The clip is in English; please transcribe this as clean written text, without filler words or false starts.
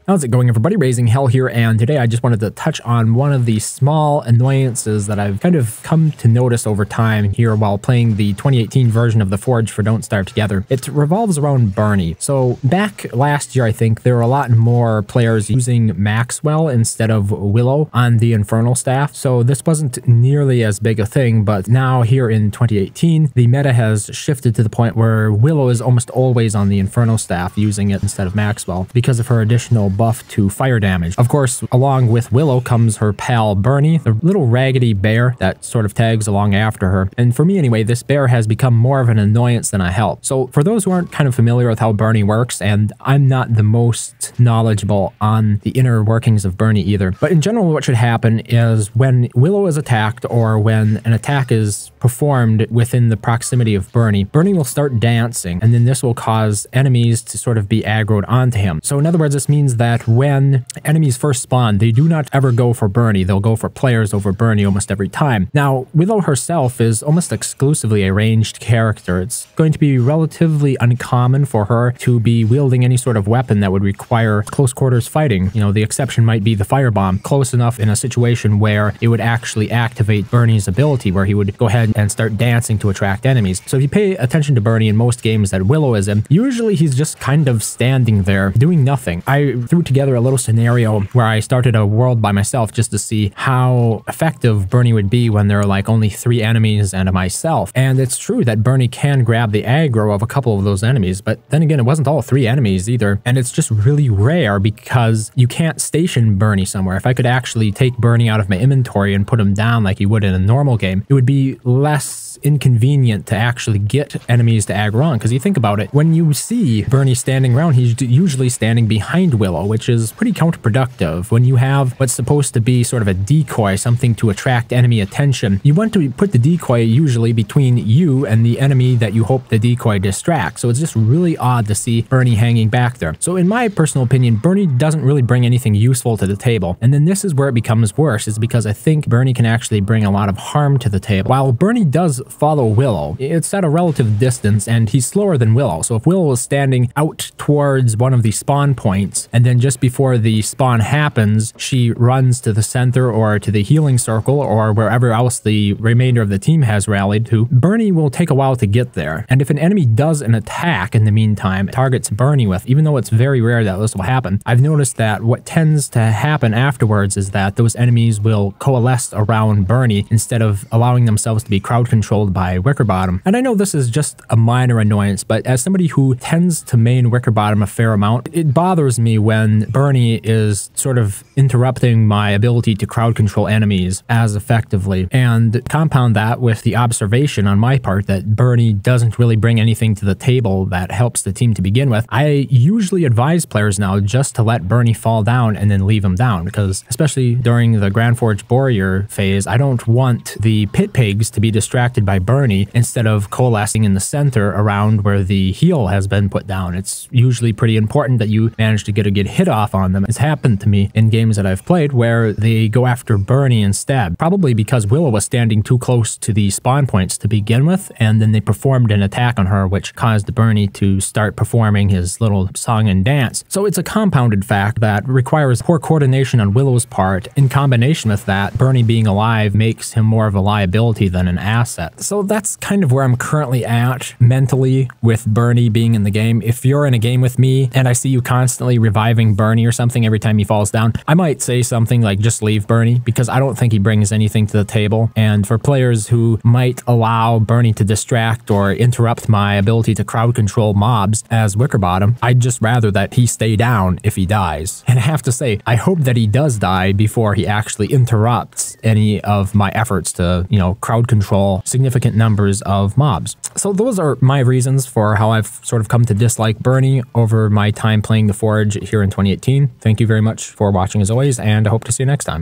How's it going, everybody? RazingHel here, and today I just wanted to touch on one of the small annoyances that I've kind of come to notice over time here while playing the 2018 version of the Forge for Don't Starve Together. It revolves around Bernie. So back last year, I think, there were a lot more players using Maxwell instead of Willow on the Infernal staff, so this wasn't nearly as big a thing, but now here in 2018, the meta has shifted to the point where Willow is almost always on the Infernal staff using it instead of Maxwell because of her additional buff to fire damage. Of course, along with Willow comes her pal Bernie, the little raggedy bear that sort of tags along after her. And for me anyway, this bear has become more of an annoyance than a help. So for those who aren't kind of familiar with how Bernie works, and I'm not the most knowledgeable on the inner workings of Bernie either, but in general what should happen is when Willow is attacked or when an attack is performed within the proximity of Bernie, Bernie will start dancing, and then this will cause enemies to sort of be aggroed onto him. So in other words, this means that when enemies first spawn, they do not ever go for Bernie. They'll go for players over Bernie almost every time. Now, Willow herself is almost exclusively a ranged character. It's going to be relatively uncommon for her to be wielding any sort of weapon that would require close quarters fighting. You know, the exception might be the firebomb, close enough in a situation where it would actually activate Bernie's ability, where he would go ahead and start dancing to attract enemies. So if you pay attention to Bernie in most games that Willow is in, usually he's just kind of standing there doing nothing. I threw together a little scenario where I started a world by myself just to see how effective Bernie would be when there are like only 3 enemies and myself. And it's true that Bernie can grab the aggro of a couple of those enemies, but then again, it wasn't all 3 enemies either. And it's just really rare because you can't station Bernie somewhere. If I could actually take Bernie out of my inventory and put him down like you would in a normal game, it would be less inconvenient to actually get enemies to aggro on. Because you think about it, when you see Bernie standing around, he's usually standing behind Willow, which is pretty counterproductive. When you have what's supposed to be sort of a decoy, something to attract enemy attention, you want to put the decoy usually between you and the enemy that you hope the decoy distracts. So it's just really odd to see Bernie hanging back there. So in my personal opinion, Bernie doesn't really bring anything useful to the table. And then this is where it becomes worse, is because I think Bernie can actually bring a lot of harm to the table. While Bernie does follow Willow, it's at a relative distance and he's slower than Willow. So if Willow is standing out towards one of the spawn points, and then just before the spawn happens, she runs to the center or to the healing circle or wherever else the remainder of the team has rallied to, Bernie will take a while to get there. And if an enemy does an attack in the meantime, targets Bernie with, even though it's very rare that this will happen, I've noticed that what tends to happen afterwards is that those enemies will coalesce around Bernie instead of allowing themselves to be crowd controlled by Wickerbottom. And I know this is just a minor annoyance, but as somebody who tends to main Wickerbottom a fair amount, it bothers me when Bernie is sort of interrupting my ability to crowd control enemies as effectively. And compound that with the observation on my part that Bernie doesn't really bring anything to the table that helps the team to begin with, I usually advise players now just to let Bernie fall down and then leave him down, because especially during the Grand Forge Warrior phase, I don't want the pit pigs to be distracted by Bernie instead of coalescing in the center around where the heal has been put down. It's usually pretty important that you manage to get a good hit off on them. It's happened to me in games that I've played where they go after Bernie instead, probably because Willow was standing too close to the spawn points to begin with, and then they performed an attack on her which caused Bernie to start performing his little song and dance. So it's a compounded fact that requires poor coordination on Willow's part. In combination with that, Bernie being alive makes him more of a liability than an asset. So that's kind of where I'm currently at mentally with Bernie being in the game. If you're in a game with me and I see you constantly reviving Bernie or something every time he falls down, I might say something like just leave Bernie, because I don't think he brings anything to the table. And for players who might allow Bernie to distract or interrupt my ability to crowd control mobs as Wickerbottom, I'd just rather that he stay down if he dies. And I have to say, I hope that he does die before he actually interrupts any of my efforts to, you know, crowd control significant numbers of mobs. So those are my reasons for how I've sort of come to dislike Bernie over my time playing the Forge here in 2018. Thank you very much for watching as always, and I hope to see you next time.